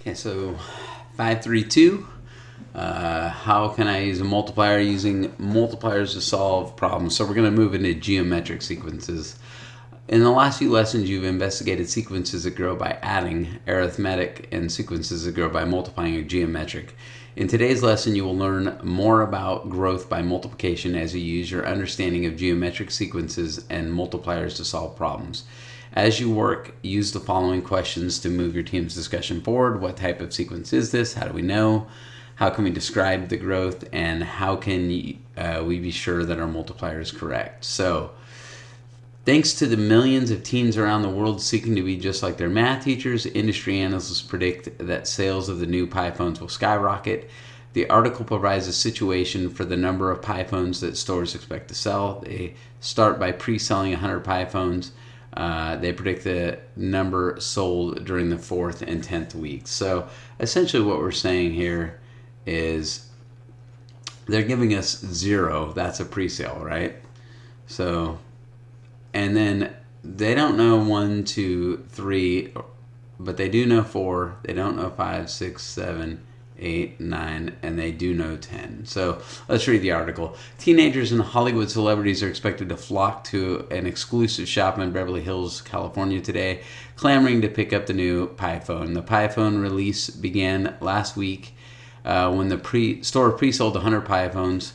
Okay, so 532. How can I use a multiplier? Using multipliers to solve problems. So we're going to move into geometric sequences. In the last few lessons, you've investigated sequences that grow by adding, arithmetic, and sequences that grow by multiplying, or geometric. In today's lesson, you will learn more about growth by multiplication as you use your understanding of geometric sequences and multipliers to solve problems. As you work, use the following questions to move your team's discussion forward. What type of sequence is this? How do we know? How can we describe the growth? And how can we be sure that our multiplier is correct? So, thanks to the millions of teens around the world seeking to be just like their math teachers, industry analysts predict that sales of the new PiPhones will skyrocket. The article provides a situation for the number of PiPhones that stores expect to sell. They start by pre-selling 100 PiPhones. They predict the number sold during the 4th and 10th weeks. So essentially what we're saying here is they're giving us 0. That's a pre-sale, right? So, and then they don't know 1, 2, 3, but they do know 4. They don't know 5, 6, 7, 8, 9, and they do know 10. So let's read the article. Teenagers and Hollywood celebrities are expected to flock to an exclusive shop in Beverly Hills, California today, clamoring to pick up the new PiPhone. The PiPhone release began last week when the store pre-sold 100 PiPhones.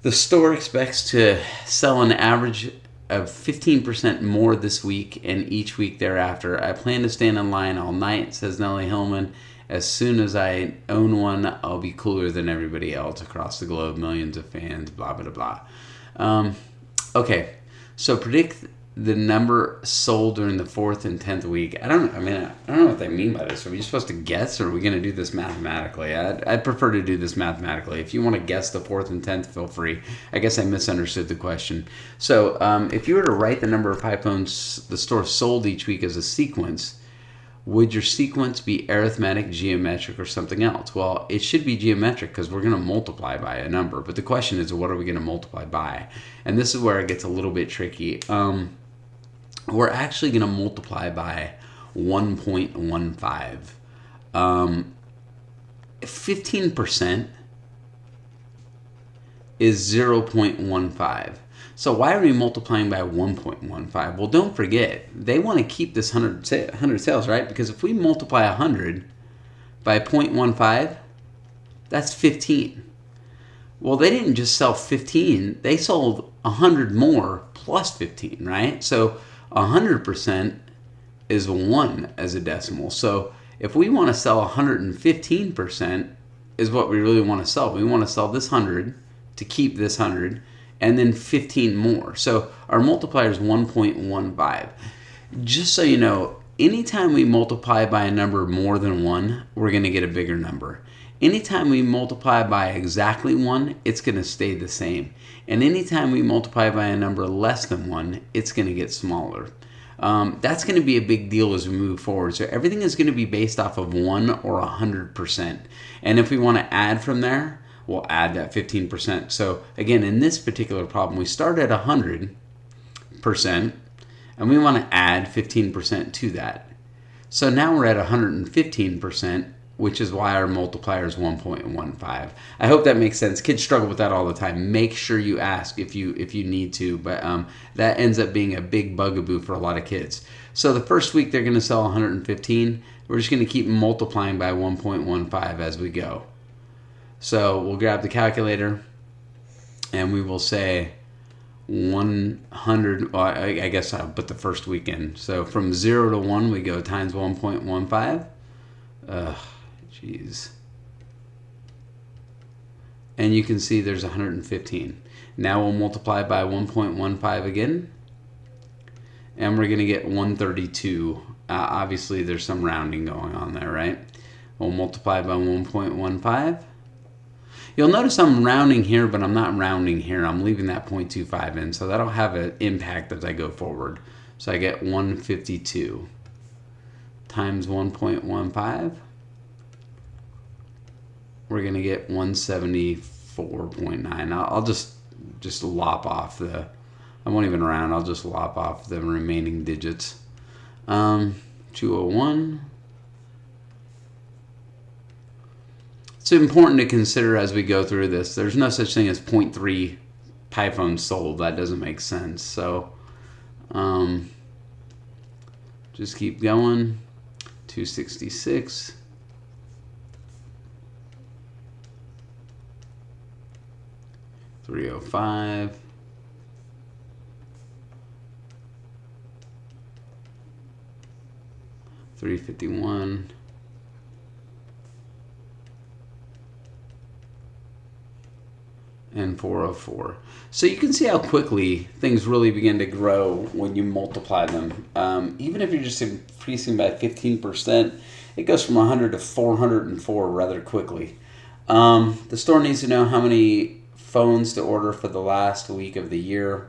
The store expects to sell an average of 15% more this week and each week thereafter. I plan to stand in line all night, says Nellie Hillman. As soon as I own one, I'll be cooler than everybody else across the globe. Millions of fans, blah, blah, blah. Okay, so predict the number sold during the 4th and 10th week. I don't know what they mean by this. Are we supposed to guess, or are we going to do this mathematically? I'd prefer to do this mathematically. If you want to guess the 4th and 10th, feel free. I guess I misunderstood the question. So if you were to write the number of PiPhones the store sold each week as a sequence, would your sequence be arithmetic, geometric, or something else? Well, it should be geometric because we're going to multiply by a number. But the question is, what are we going to multiply by? And this is where it gets a little bit tricky. We're actually going to multiply by 1.15. 15% is 0.15. So why are we multiplying by 1.15? Well, don't forget, they want to keep this 100 sales, right? Because if we multiply 100 by 0.15, that's 15. Well, they didn't just sell 15. They sold 100 more plus 15, right? So 100% is 1 as a decimal. So if we want to sell 115% is what we really want to sell. We want to sell this 100 to keep this 100 and then 15 more. So our multiplier is 1.15. Just so you know, anytime we multiply by a number more than 1, we're going to get a bigger number. Anytime we multiply by exactly 1, it's going to stay the same. And anytime we multiply by a number less than 1, it's going to get smaller. That's going to be a big deal as we move forward. So everything is going to be based off of 1 or 100%. And if we want to add from there, we'll add that 15%. So again, in this particular problem, we start at 100%, and we want to add 15% to that. So now we're at 115%, which is why our multiplier is 1.15. I hope that makes sense. Kids struggle with that all the time. Make sure you ask if you need to, but that ends up being a big bugaboo for a lot of kids. So the first week they're going to sell 115. We're just going to keep multiplying by 1.15 as we go. So we'll grab the calculator and we will say 100. Well, I guess I'll put the first week in. So from 0 to 1, we go times 1.15. Jeez. And you can see there's 115. Now we'll multiply by 1.15 again. And we're going to get 132. Obviously, there's some rounding going on there, right? We'll multiply by 1.15. You'll notice I'm rounding here, but I'm not rounding here. I'm leaving that 0.25 in, so that'll have an impact as I go forward. So I get 152 times 1.15. We're going to get 174.9. I'll just lop off the, I won't even round, I'll just lop off the remaining digits. 201 it's important to consider as we go through this. There's no such thing as 0.3 PiPhones sold. That doesn't make sense. So just keep going. 266. 305. $351. And 404. So you can see how quickly things really begin to grow when you multiply them. Even if you're just increasing by 15%, it goes from 100 to 404 rather quickly. The store needs to know how many phones to order for the last week of the year.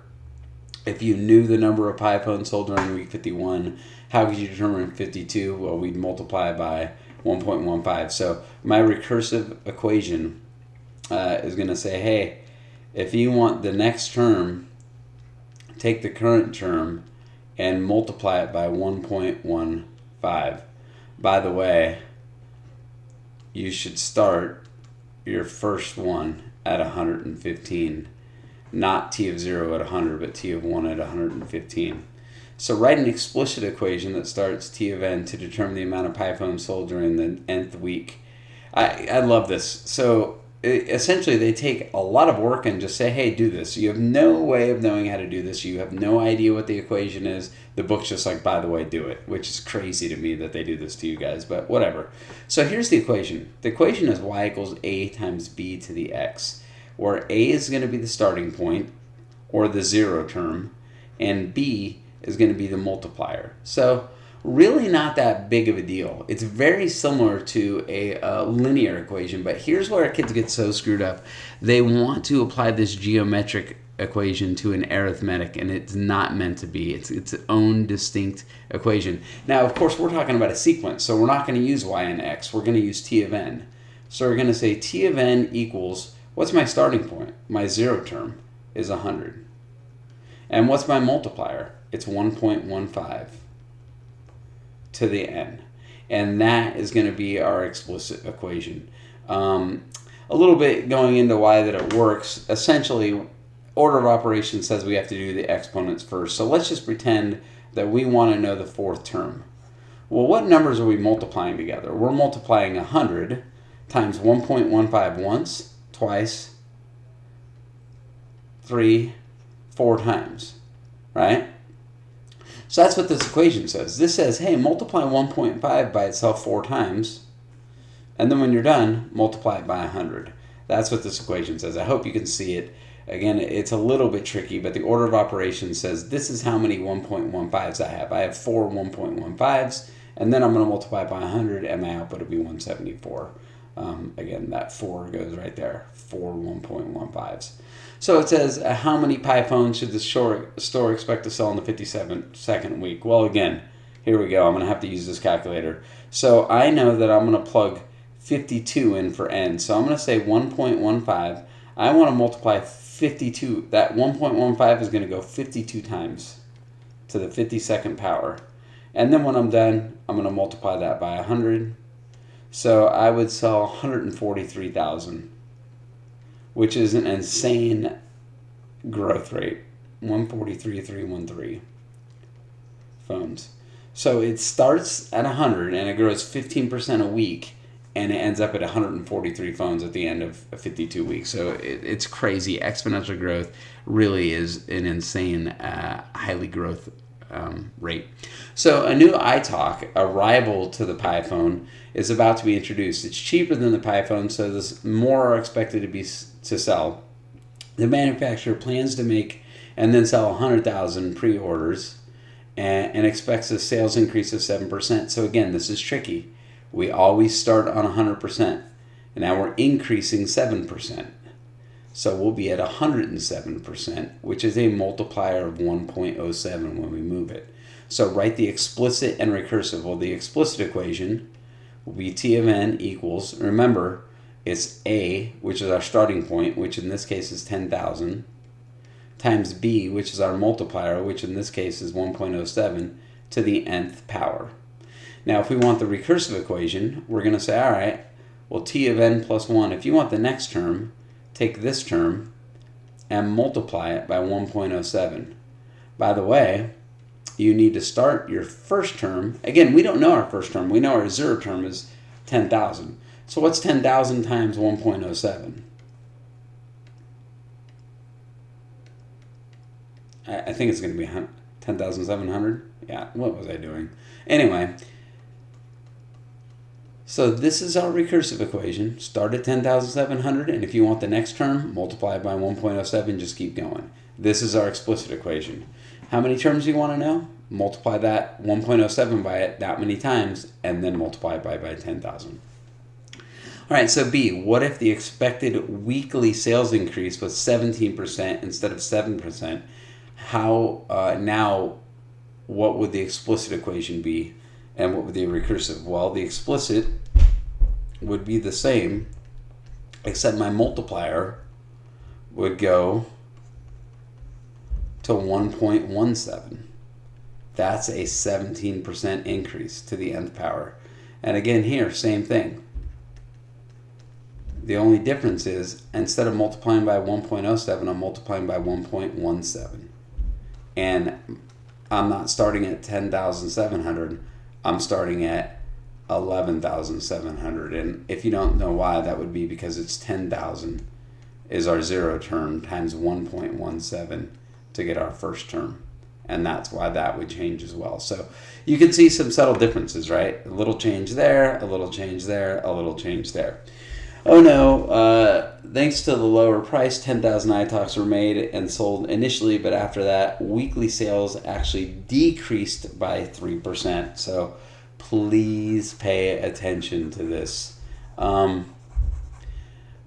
If you knew the number of PiPhones sold during week 51, how could you determine 52? Well, we'd multiply by 1.15. So my recursive equation is going to say, hey, if you want the next term, take the current term and multiply it by 1.15. By the way, you should start your first one at 115. Not t of 0 at 100, but t of 1 at 115. So write an explicit equation that starts t of n to determine the amount of PiPhones sold during the nth week. I love this. So essentially they take a lot of work and just say, hey, do this. You have no way of knowing how to do this. You have no idea what the equation is. The book's just like, by the way, do it, which is crazy to me that they do this to you guys, but whatever. So here's the equation. The equation is y equals a times b to the x, where a is going to be the starting point, or the zero term, and b is going to be the multiplier. So really not that big of a deal. It's very similar to a linear equation, but here's where our kids get so screwed up. They want to apply this geometric equation to an arithmetic, and it's not meant to be. It's its own distinct equation. Now, of course, we're talking about a sequence, so we're not going to use y and x. We're going to use t of n. So we're going to say t of n equals, what's my starting point? My zero term is 100. And what's my multiplier? It's 1.15 to the n. And that is going to be our explicit equation. A little bit going into why that it works. Essentially, order of operations says we have to do the exponents first. So let's just pretend that we want to know the fourth term. Well, what numbers are we multiplying together? We're multiplying 100 times 1.15 once, twice, 3, 4 times, right? So that's what this equation says. This says, hey, multiply 1.5 by itself 4 times, and then when you're done, multiply it by 100. That's what this equation says. I hope you can see it. Again, it's a little bit tricky, but the order of operations says this is how many 1.15s I have. I have 4 1.15s, and then I'm going to multiply by 100, and my output will be 174. Again, that 4 goes right there, 4 1.15s. So it says, how many PiPhones should the store expect to sell in the 52nd week? Well, again, here we go. I'm going to have to use this calculator. So I know that I'm going to plug 52 in for n. So I'm going to say 1.15. I want to multiply 52. That 1.15 is going to go 52 times to the 52nd power. And then when I'm done, I'm going to multiply that by 100. So I would sell 143,000. Which is an insane growth rate, 143,313 phones. So it starts at 100 and it grows 15% a week, and it ends up at 143 phones at the end of 52 weeks. So it's crazy. Exponential growth really is an insane, highly growth rate. So a new iTalk, a rival to the PiPhone, is about to be introduced. It's cheaper than the PiPhone, so there's more are expected to sell. The manufacturer plans to make and then sell 100,000 pre-orders and expects a sales increase of 7%. So again, this is tricky. We always start on 100%, and now we're increasing 7%. So we'll be at 107%, which is a multiplier of 1.07 when we move it. So write the explicit and recursive. Well, the explicit equation will be t of n equals, remember, it's a, which is our starting point, which in this case is 10,000, times b, which is our multiplier, which in this case is 1.07, to the nth power. Now, if we want the recursive equation, we're going to say, all right, Well, t of n plus 1, if you want the next term, take this term and multiply it by 1.07. By the way, you need to start your first term. Again, we don't know our first term. We know our zero term is 10,000. So what's 10,000 times 1.07? I think it's going to be 10,700. Yeah, what was I doing? Anyway, so this is our recursive equation. Start at 10,700, and if you want the next term, multiply it by 1.07, just keep going. This is our explicit equation. How many terms do you want to know? Multiply that 1.07 by it that many times, and then multiply it by 10,000. All right, so B, what if the expected weekly sales increase was 17% instead of 7%? Now, what would the explicit equation be, and what would the recursive? Well, the explicit would be the same, except my multiplier would go to 1.17. That's a 17% increase to the nth power. And again here, same thing. The only difference is, instead of multiplying by 1.07, I'm multiplying by 1.17. And I'm not starting at 10,700, I'm starting at 11,700. And if you don't know why, that would be because it's 10,000 is our zero term times 1.17 to get our first term. And that's why that would change as well. So you can see some subtle differences, right? A little change there, a little change there, a little change there. Oh no, thanks to the lower price, 10,000 iTalks were made and sold initially, but after that, weekly sales actually decreased by 3%. So please pay attention to this.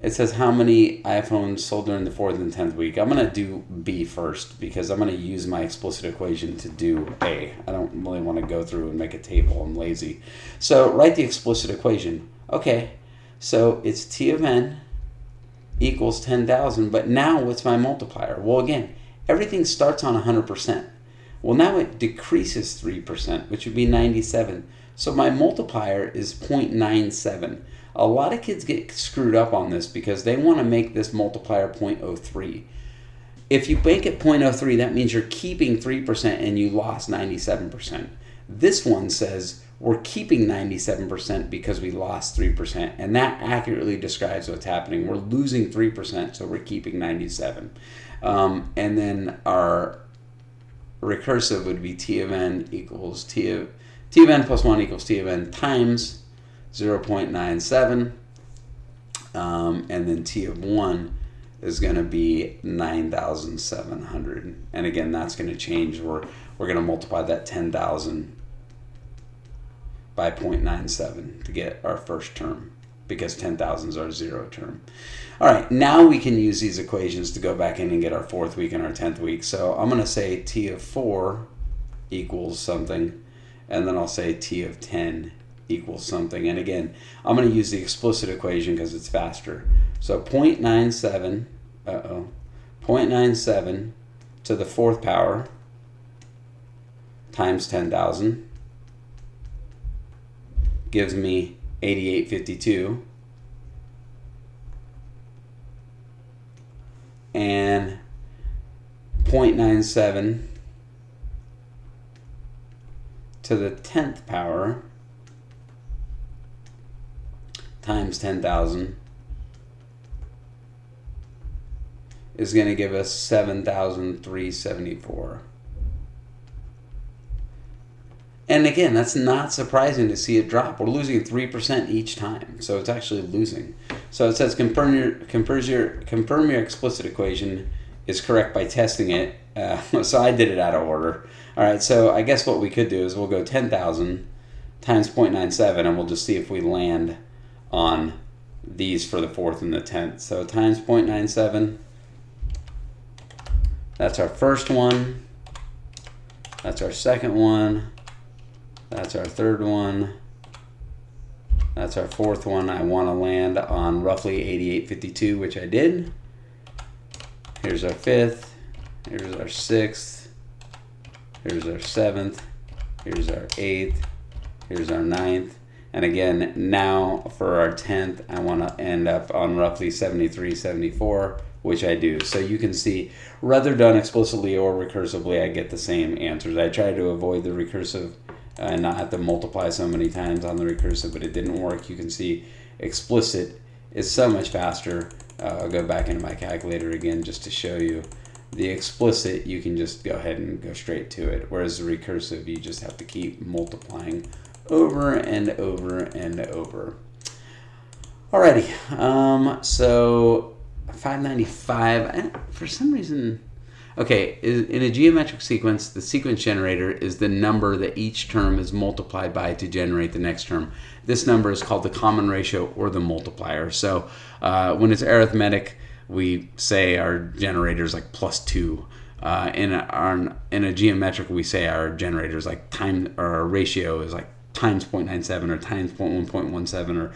It says how many iPhones sold during the 4th and 10th week. I'm going to do B first because I'm going to use my explicit equation to do A. I don't really want to go through and make a table. I'm lazy. So write the explicit equation. Okay, so it's T of n equals 10,000, but now what's my multiplier? Well, again, everything starts on 100%. Well, now it decreases 3%, which would be 97. So my multiplier is 0.97. A lot of kids get screwed up on this because they want to make this multiplier 0.03. If you make it 0.03, that means you're keeping 3% and you lost 97%. This one says we're keeping 97% because we lost 3%, and that accurately describes what's happening. We're losing 3%, so we're keeping 97. And then our recursive would be T of n equals T of n plus 1 equals T of n times 0.97, and then T of 1 is going to be 9,700. And again, that's going to change. We're going to multiply that 10,000 by 0.97 to get our first term, because 10,000 is our zero term. All right, now we can use these equations to go back in and get our 4th week and our 10th week. So I'm going to say T of 4 equals something, and then I'll say T of 10 equals something. And again, I'm going to use the explicit equation because it's faster. So 0.97, 0.97 to the 4th power times 10,000 gives me 8852. And 0.97 to the 10th power times 10,000 is going to give us 7,374. And again, that's not surprising to see it drop. We're losing 3% each time, so it's actually losing. So it says confirm your explicit equation is correct by testing it. So I did it out of order. All right, so I guess what we could do is we'll go 10,000 times 0.97, and we'll just see if we land on these for the 4th and the 10th. So times 0.97, that's our first one, that's our second one, that's our third one, that's our 4th one. I want to land on roughly 8852, which I did. Here's our 5th, here's our 6th, here's our 7th, here's our 8th, here's our 9th, And again, now for our 10th, I want to end up on roughly 73, 74, which I do. So you can see, whether done explicitly or recursively, I get the same answers. I try to avoid the recursive and not have to multiply so many times on the recursive, but it didn't work. You can see explicit is so much faster. I'll go back into my calculator again just to show you. The explicit, you can just go ahead and go straight to it, whereas the recursive, you just have to keep multiplying over and over and over. Alrighty, so 595, for some reason, okay, in a geometric sequence, the sequence generator is the number that each term is multiplied by to generate the next term. This number is called the common ratio or the multiplier. So when it's arithmetic, we say our generator is like +2. In a geometric, we say our generator is like our ratio is like times 0.97 or times 1.17 or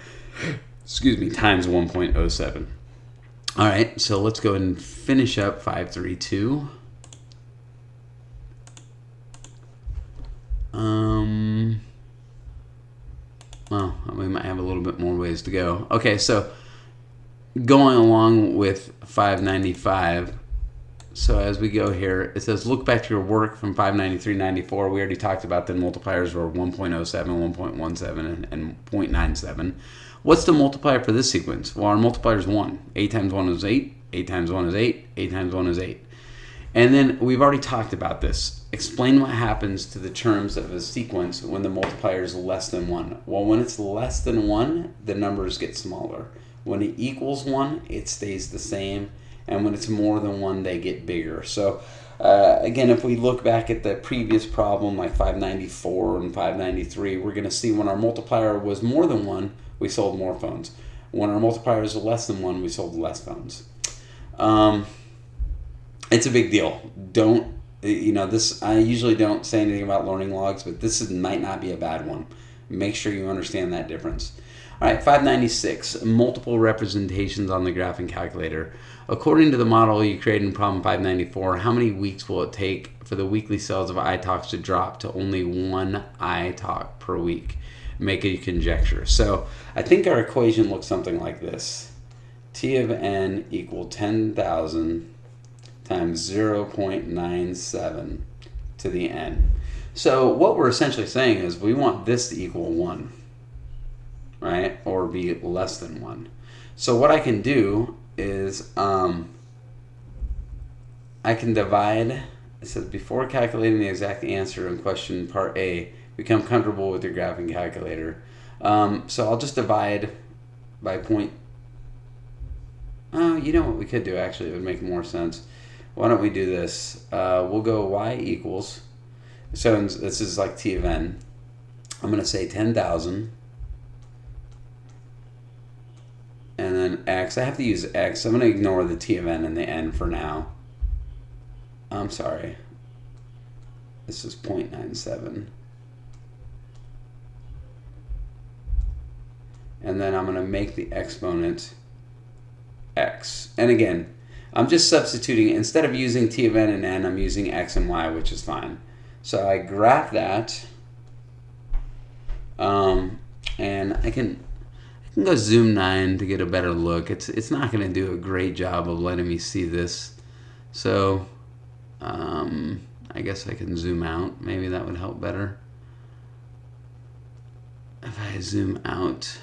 excuse me, times 1.07. All right, so let's go ahead and finish up 532. Well, we might have a little bit more ways to go. Okay, so going along with 595, so as we go here, it says look back to your work from 593.94. We already talked about the multipliers were 1.07, 1.17, and 0.97. What's the multiplier for this sequence? Well, our multiplier is 1. 8 times 1 is 8. 8 times 1 is 8. 8 times 1 is 8. And then we've already talked about this. Explain what happens to the terms of a sequence when the multiplier is less than 1. Well, when it's less than 1, the numbers get smaller. When it equals 1, it stays the same. And when it's more than 1, they get bigger. So again, if we look back at the previous problem, like 594 and 593, we're going to see when our multiplier was more than 1, we sold more phones. When our multiplier is less than 1, we sold less phones. It's a big deal. This, I usually don't say anything about learning logs, but this might not be a bad one. Make sure you understand that difference. All right, 596, multiple representations on the graphing calculator. According to the model you created in problem 594, how many weeks will it take for the weekly sales of iTalks to drop to only one iTalk per week? Make a conjecture. So I think our equation looks something like this. T of n equal 10,000 times 0.97 to the n. So what we're essentially saying is we want this to equal 1, right? Or be less than 1. So what I can do is I can divide. It says before calculating the exact answer in question part A, become comfortable with your graphing calculator. So I'll just divide by point. Oh, you know what we could do actually? It would make more sense. Why don't we do this? We'll go y equals. So this is like t of n. I'm going to say 10,000. And then x. I have to use x. I'm going to ignore the t of n and the n for now. I'm sorry. This is 0.97. And then I'm going to make the exponent x. And again, I'm just substituting. Instead of using t of n and n, I'm using x and y, which is fine. So I graph that. And I can go zoom 9 to get a better look. It's not going to do a great job of letting me see this. So I guess I can zoom out. Maybe that would help better. If I zoom out.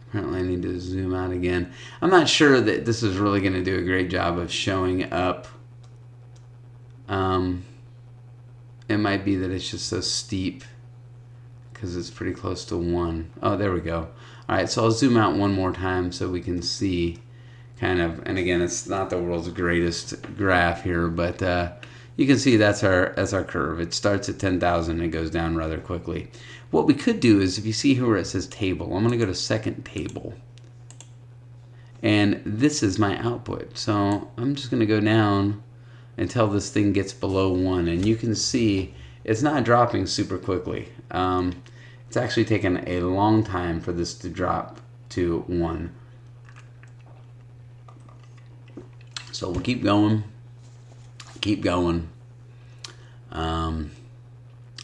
Apparently I need to zoom out again. I'm not sure that this is really going to do a great job of showing up. It might be that it's just so steep because it's pretty close to 1. Oh, there we go. All right, so I'll zoom out one more time so we can see kind of, and again, it's not the world's greatest graph here, but you can see that's our curve. It starts at 10,000 and it goes down rather quickly. What we could do is, if you see here where it says table, I'm going to go to second table. And this is my output. So I'm just going to go down until this thing gets below 1. And you can see it's not dropping super quickly. It's actually taken a long time for this to drop to 1. So we'll keep going. Keep going. Um,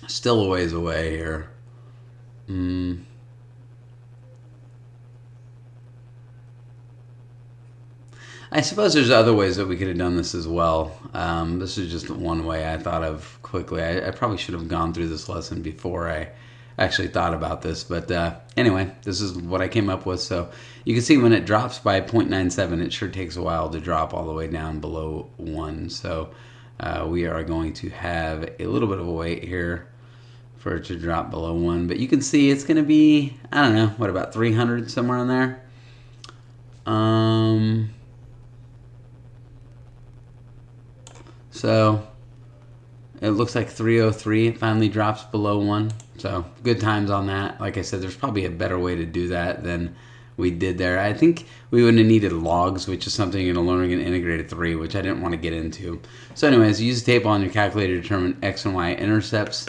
Still a ways away here. I suppose there's other ways that we could have done this as well. This is just one way I thought of quickly. I probably should have gone through this lesson before I actually thought about this. But anyway, this is what I came up with. So you can see when it drops by 0.97, it sure takes a while to drop all the way down below 1. So we are going to have a little bit of a wait here for it to drop below 1. But you can see it's going to be, I don't know, what, about 300, somewhere in there? So it looks like 303 finally drops below 1. So good times on that. Like I said, there's probably a better way to do that than we did there. I think we would have needed logs, which is something you're going to learn in Integrated 3, which I didn't want to get into. So anyways, use the table on your calculator to determine X and Y intercepts.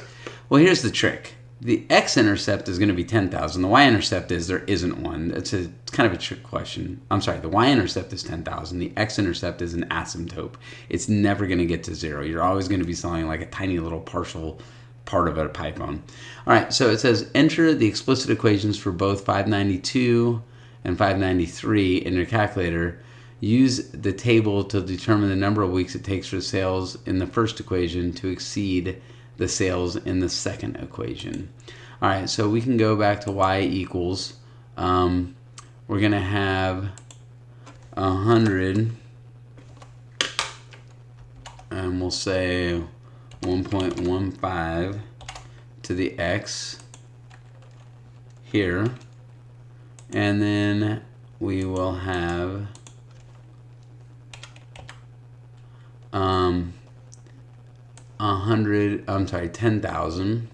Well, here's the trick. The X-intercept is going to be 10,000. The Y-intercept is there isn't one. It's kind of a trick question. I'm sorry, the Y-intercept is 10,000. The X-intercept is an asymptote. It's never going to get to 0. You're always going to be selling like a tiny little partial part of a Python. All right, so it says enter the explicit equations for both 592 and 593 in your calculator. Use the table to determine the number of weeks it takes for sales in the first equation to exceed the sales in the second equation. All right, so we can go back to y equals, we're going to have 100, and we'll say 1.15 to the x here, and then we will have 10,000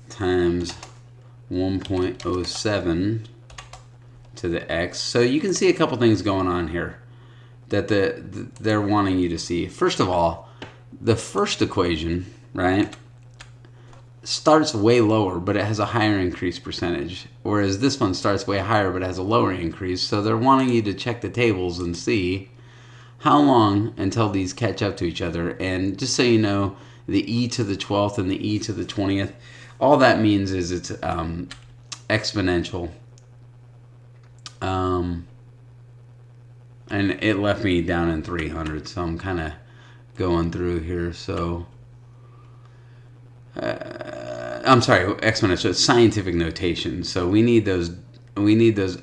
times 1.07 to the x. So you can see a couple things going on here that they're wanting you to see. First of all, the first equation, right, starts way lower, but it has a higher increase percentage, whereas this one starts way higher, but it has a lower increase. So they're wanting you to check the tables and see how long until these catch up to each other. And just so you know, the e to the 12th and the e to the 20th, all that means is it's exponential. And it left me down in 300, so I'm kind of going through here. So I'm sorry, exponential. It's scientific notation. So we need those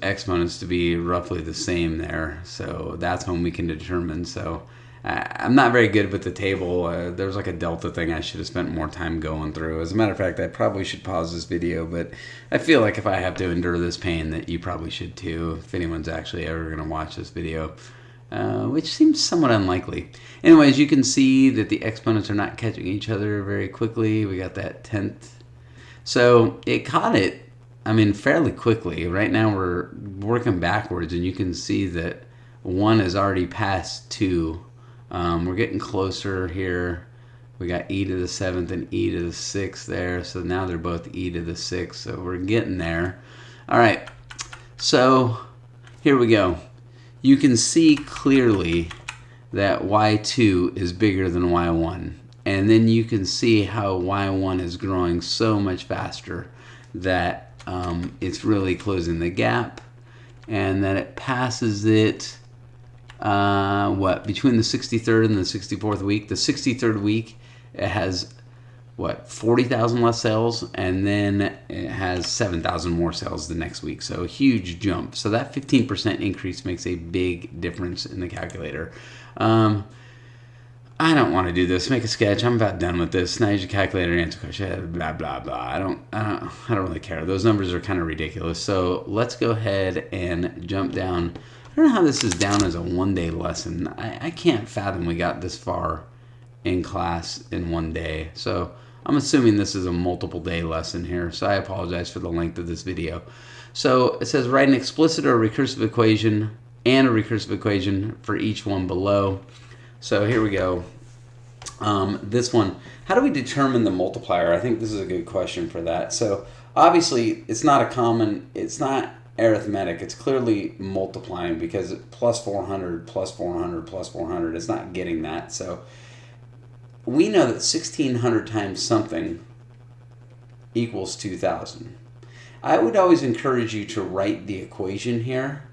exponents to be roughly the same there. So that's when we can determine. So I'm not very good with the table. There's like a delta thing I should have spent more time going through. As a matter of fact, I probably should pause this video, but I feel like if I have to endure this pain, that you probably should too, if anyone's actually ever going to watch this video, which seems somewhat unlikely. Anyways, you can see that the exponents are not catching each other very quickly. We got that 10th. So it caught it, I mean, fairly quickly. Right now we're working backwards, and you can see that 1 is already past 2. We're getting closer here. We got e to the 7th and e to the 6th there. So now they're both e to the 6th. So we're getting there. All right. So here we go. You can see clearly that y2 is bigger than y1. And then you can see how y1 is growing so much faster that it's really closing the gap, and that it passes it between the 63rd and the 64th week. The 63rd week, it has 40,000 less sales, and then it has 7,000 more sales the next week. So a huge jump. So that 15% increase makes a big difference in the calculator. I don't want to do this. Make a sketch. I'm about done with this. Now use your calculator and answer question. Blah blah blah. I don't really care. Those numbers are kind of ridiculous. So let's go ahead and jump down. I don't know how this is down as a one-day lesson. I can't fathom we got this far in class in one day. So I'm assuming this is a multiple-day lesson here. So I apologize for the length of this video. So it says write an explicit or recursive equation and a recursive equation for each one below. So here we go. This one, how do we determine the multiplier? I think this is a good question for that. So obviously it's not arithmetic. It's clearly multiplying because plus 400 plus 400 plus 400, it's not getting that. So we know that 1600 times something equals 2000. I would always encourage you to write the equation here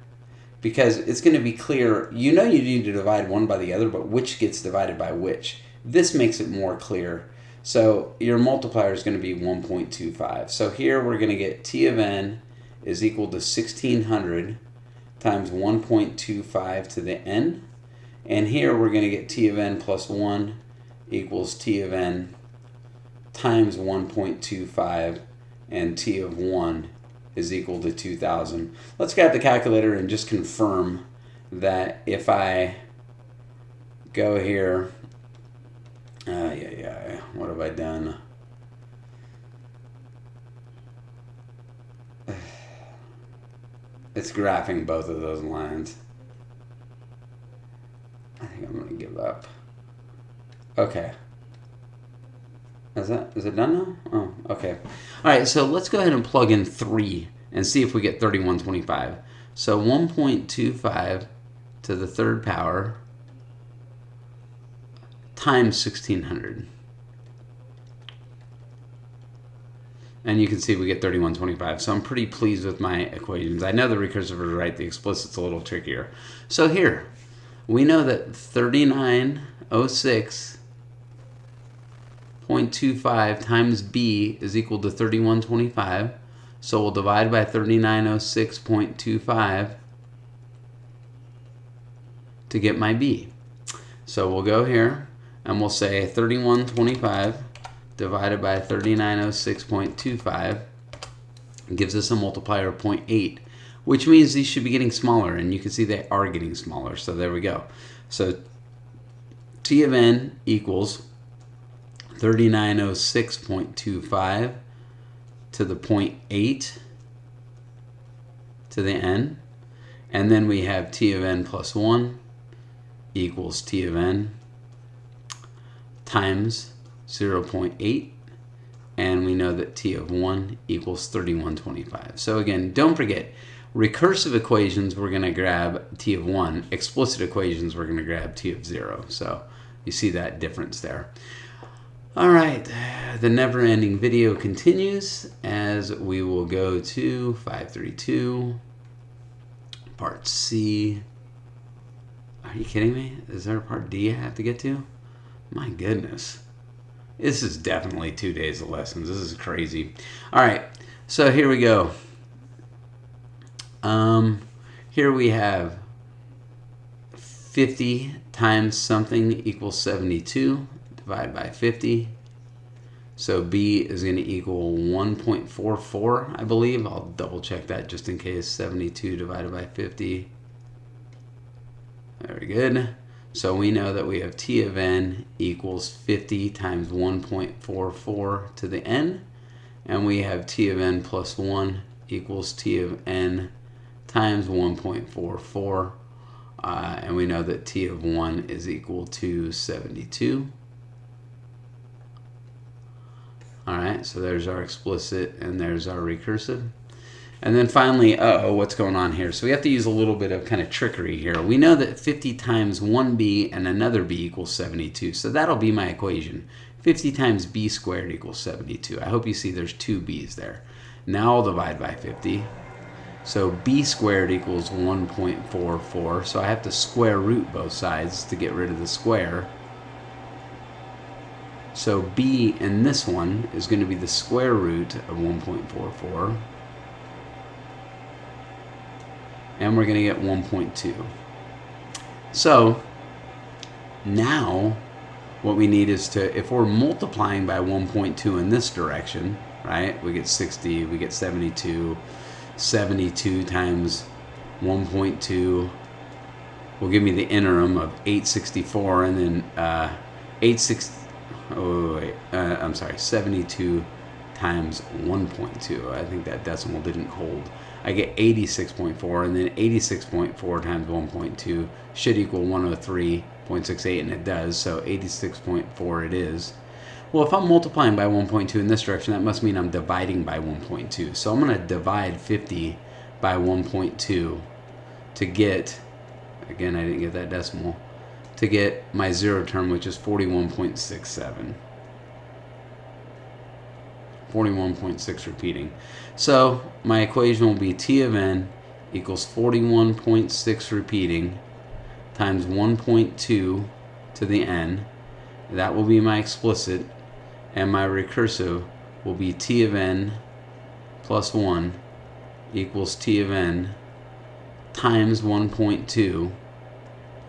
because it's going to be clear. You know you need to divide one by the other, but which gets divided by which? This makes it more clear. So your multiplier is going to be 1.25. So here we're going to get t of n is equal to 1600 times 1.25 to the n. And here we're going to get t of n plus 1 equals t of n times 1.25, and t of 1 is equal to 2000. Let's grab the calculator and just confirm that if I go here, what have I done? It's graphing both of those lines. I think I'm going to give up. Okay. Is it done now? Oh, okay. All right, so let's go ahead and plug in 3 and see if we get 3125. So 1.25 to the third power times 1600. And you can see we get 3125. So I'm pretty pleased with my equations. I know the recursive is right. The explicit's a little trickier. So here, we know that 3906.25 times b is equal to 3125. So we'll divide by 3906.25 to get my b. So we'll go here and we'll say 3125 divided by 3906.25 gives us a multiplier of 0.8, which means these should be getting smaller, and you can see they are getting smaller. So there we go. So t of n equals 3906.25 to the 0.8 to the n, and then we have t of n plus 1 equals t of n times 0.8, and we know that t of 1 equals 3125. So again, don't forget, recursive equations we're going to grab t of 1, explicit equations we're going to grab t of 0. So you see that difference there. All right, the never-ending video continues as we will go to 532, part C. Are you kidding me? Is there a part D I have to get to? My goodness. This is definitely 2 days of lessons. This is crazy. All right, so here we go. Here we have 50 times something equals 72. Divide by 50. So b is going to equal 1.44, I believe. I'll double check that just in case. 72 divided by 50. Very good. So we know that we have t of n equals 50 times 1.44 to the n. And we have t of n plus 1 equals t of n times 1.44. And we know that t of 1 is equal to 72. All right, so there's our explicit and there's our recursive. And then finally, what's going on here? So we have to use a little bit of kind of trickery here. We know that 50 times 1b and another b equals 72. So that'll be my equation. 50 times b squared equals 72. I hope you see there's two b's there. Now I'll divide by 50. So b squared equals 1.44. So I have to square root both sides to get rid of the square. So b in this one is going to be the square root of 1.44. And we're going to get 1.2. So now what we need is to, if we're multiplying by 1.2 in this direction, right, we get 60, we get 72. 72 times 1.2 will give me the interim of 864, and then 72 times 1.2. I think that decimal didn't hold. I get 86.4, and then 86.4 times 1.2 should equal 103.68, and it does, so 86.4 it is. Well, if I'm multiplying by 1.2 in this direction, that must mean I'm dividing by 1.2. So I'm going to divide 50 by 1.2 to get, again, I didn't get that decimal, to get my zero term, which is 41.67. 41.6 repeating. So my equation will be T of n equals 41.6 repeating times 1.2 to the n. That will be my explicit, and my recursive will be T of n plus 1 equals T of n times 1.2,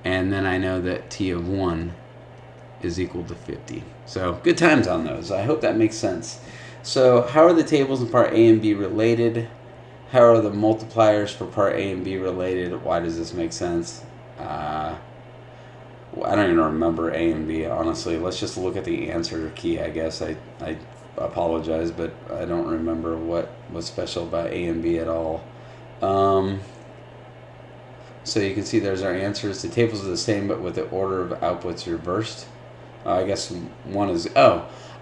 and then I know that T of 1 is equal to 50. So good times on those. I hope that makes sense. So how are the tables in part A and B related? How are the multipliers for part A and B related? Why does this make sense? I don't even remember A and B, honestly. Let's just look at the answer key, I guess. I apologize, but I don't remember what was special about A and B at all. So you can see there's our answers. The tables are the same, but with the order of outputs reversed. I guess one is,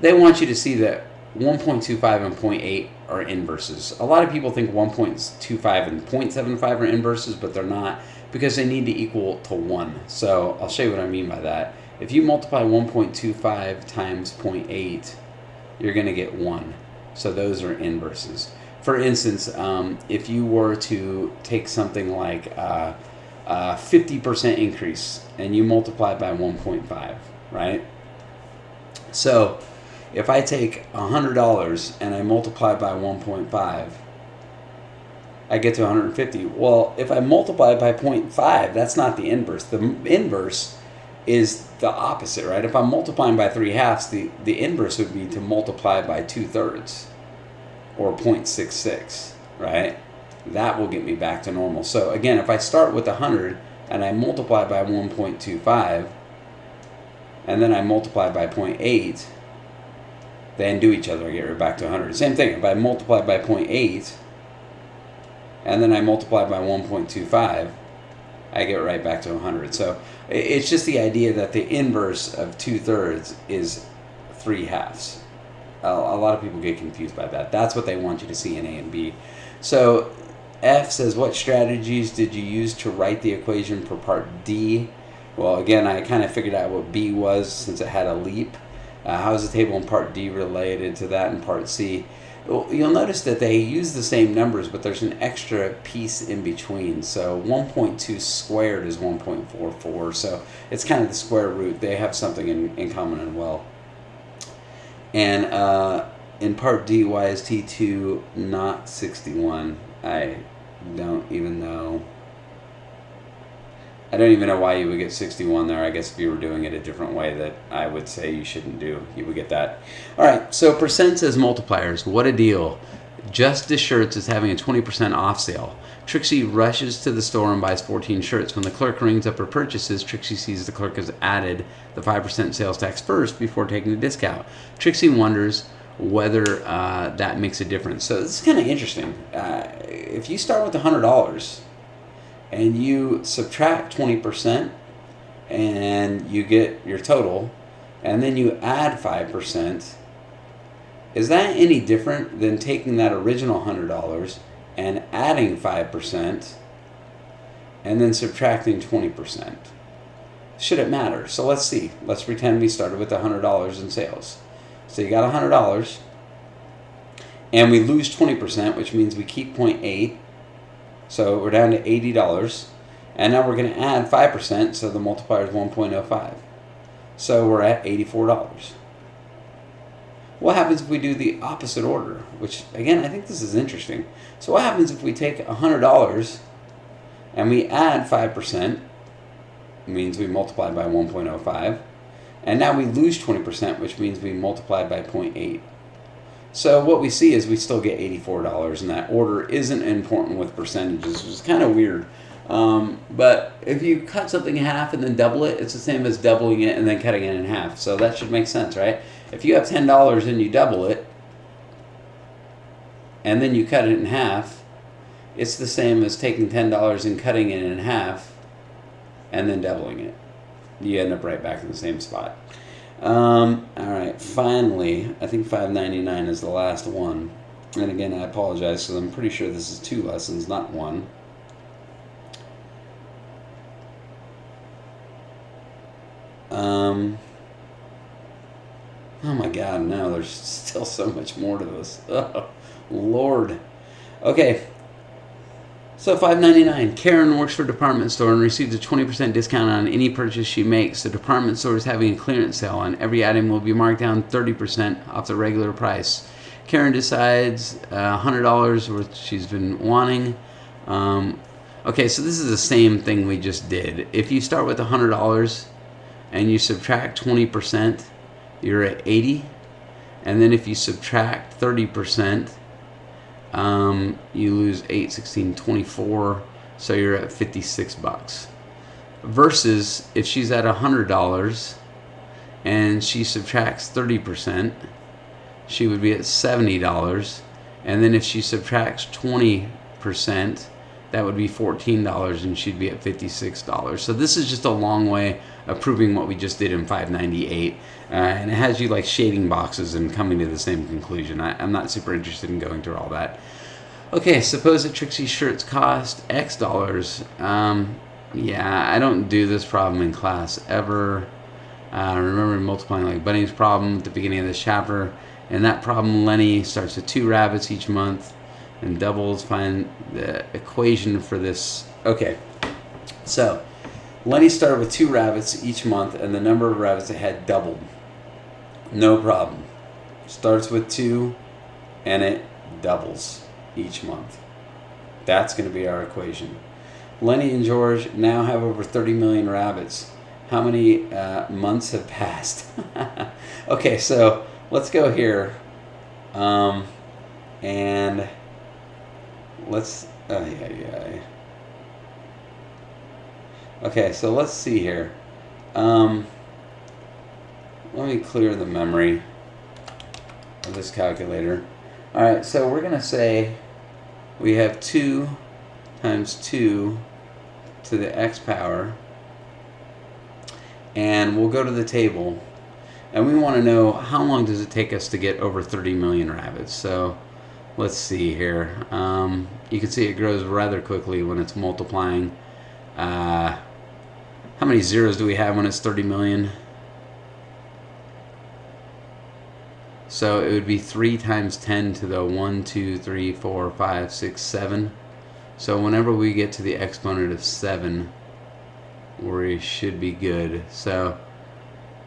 they want you to see that 1.25 and 0.8 are inverses. A lot of people think 1.25 and 0.75 are inverses, but they're not, because they need to equal to 1. So I'll show you what I mean by that. If you multiply 1.25 times 0.8, you're going to get 1. So those are inverses. For instance, if you were to take something like a 50% increase and you multiply by 1.5, right? So if I take $100 and I multiply by 1.5, I get to 150. Well, if I multiply by 0.5, that's not the inverse. The inverse is the opposite, right? If I'm multiplying by 3/2, the inverse would be to multiply by 2/3, or 0.66, right? That will get me back to normal. So again, if I start with 100 and I multiply by 1.25, and then I multiply by 0.8, they undo each other. I get right back to 100. Same thing, if I multiply by 0.8, and then I multiply by 1.25, I get right back to 100. So it's just the idea that the inverse of 2/3 is 3/2. A lot of people get confused by that. That's what they want you to see in A and B. So F says, what strategies did you use to write the equation for part D? Well, again, I kind of figured out what B was since it had a leap. How is the table in part D related to that in part C? Well, you'll notice that they use the same numbers, but there's an extra piece in between. So 1.2 squared is 1.44. So it's kind of the square root. They have something in common as well. And in part D, why is T2 not 61? I don't even know. I don't even know why you would get 61 there. I guess if you were doing it a different way that I would say you shouldn't do, you would get that. All right, so percents as multipliers. What a deal. Justice Shirts is having a 20% off sale. Trixie rushes to the store and buys 14 shirts. When the clerk rings up her purchases, Trixie sees the clerk has added the 5% sales tax first before taking the discount. Trixie wonders whether that makes a difference. So this is kind of interesting. If you start with $100 and you subtract 20% and you get your total, and then you add 5%, is that any different than taking that original $100 and adding 5% and then subtracting 20%? Should it matter? So let's see. Let's pretend we started with $100 in sales. So you got $100 and we lose 20%, which means we keep 0.8. So we're down to $80. And now we're going to add 5%, so the multiplier is 1.05. So we're at $84. What happens if we do the opposite order? Which, again, I think this is interesting. So what happens if we take $100 and we add 5%? It means we multiply by 1.05. And now we lose 20%, which means we multiply by 0.8. So what we see is we still get $84, and that order isn't important with percentages, which is kind of weird. But if you cut something in half and then double it, it's the same as doubling it and then cutting it in half. So that should make sense, right? If you have $10 and you double it, and then you cut it in half, it's the same as taking $10 and cutting it in half and then doubling it. You end up right back in the same spot. All right, finally, I think $5.99 is the last one. And again, I apologize because I'm pretty sure this is 2 lessons, not 1. Oh my God, no, there's still so much more to this. Oh, Lord. Okay, so $5.99. Karen works for a department store and receives a 20% discount on any purchase she makes. The department store is having a clearance sale on every item will be marked down 30% off the regular price. Karen decides $100 worth she's been wanting. Okay, so this is the same thing we just did. If you start with $100 and you subtract 20%, you're at 80. And then if you subtract 30%, you lose 8, 16, 24, so you're at $56. Versus if she's at $100 and she subtracts 30%, she would be at $70. And then if she subtracts 20%, that would be $14 and she'd be at $56. So this is just a long way of proving what we just did in 598. And it has you like shading boxes and coming to the same conclusion. I'm not super interested in going through all that. Okay, suppose that Trixie's shirts cost X dollars. Yeah, I don't do this problem in class ever. Remember multiplying like Bunny's problem at the beginning of this chapter. In that problem, Lenny starts with 2 rabbits each month and doubles. Find the equation for this. Okay, so Lenny started with 2 rabbits each month and the number of rabbits it had doubled. No problem. Starts with 2 and it doubles each month. That's going to be our equation. Lenny and George now have over 30 million rabbits. How many months have passed? Okay, so let's go here. And let's... Okay, so let's see here. Let me clear the memory of this calculator. Alright, so we're going to say we have 2 times 2 to the x power. And we'll go to the table. And we want to know how long does it take us to get over 30 million rabbits. So let's see here. You can see it grows rather quickly when it's multiplying. How many zeros do we have when it's 30 million? So it would be 3 times 10 to the 1, 2, 3, 4, 5, 6, 7. So whenever we get to the exponent of 7, we should be good. So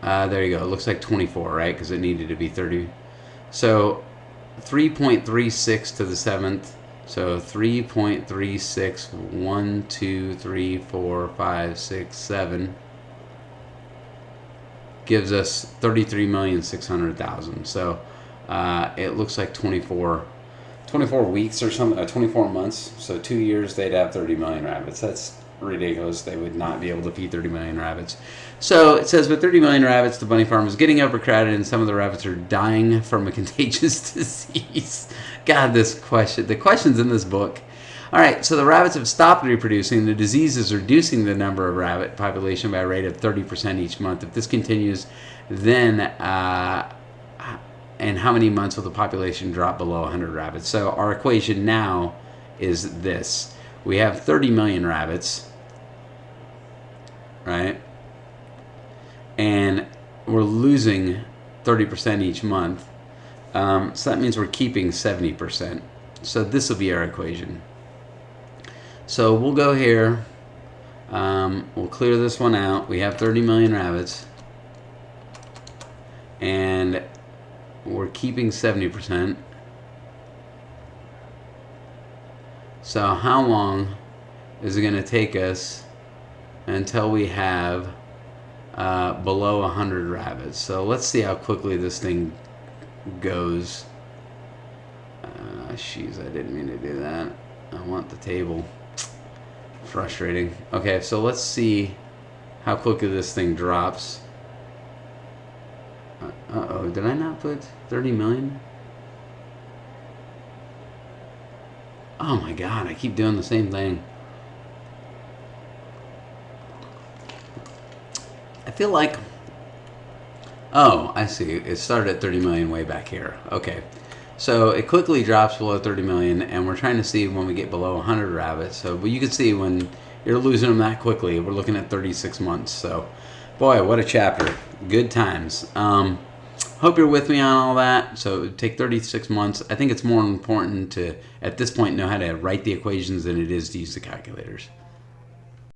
there you go. It looks like 24, right? Because it needed to be 30. So 3.36 to the 7th. So 3.36, 1, 2, 3, 4, 5, 6, 7. Gives us 33,600,000. So it looks like 24 weeks or something, 24 months. So 2 years they'd have 30 million rabbits. That's ridiculous. They would not be able to feed 30 million rabbits. So it says with 30 million rabbits, the bunny farm is getting overcrowded and some of the rabbits are dying from a contagious disease. God, the questions in this book. All right, so the rabbits have stopped reproducing. The disease is reducing the number of rabbit population by a rate of 30% each month. If this continues, then in how many months will the population drop below 100 rabbits? So our equation now is this. We have 30 million rabbits, right? And we're losing 30% each month. So that means we're keeping 70%. So this will be our equation. So we'll go here, we'll clear this one out. We have 30 million rabbits, and we're keeping 70%. So how long is it going to take us until we have below 100 rabbits? So let's see how quickly this thing goes. Jeez, I didn't mean to do that. I want the table. Frustrating. Okay, so let's see how quickly this thing drops. Uh-oh, did I not put 30 million? Oh my god, I keep doing the same thing. I feel like... Oh, I see. It started at 30 million way back here. Okay. So it quickly drops below 30 million, and we're trying to see when we get below 100 rabbits. So, but you can see when you're losing them that quickly, we're looking at 36 months. So, boy, what a chapter. Good times. Hope you're with me on all that. So take 36 months. I think it's more important to, at this point, know how to write the equations than it is to use the calculators.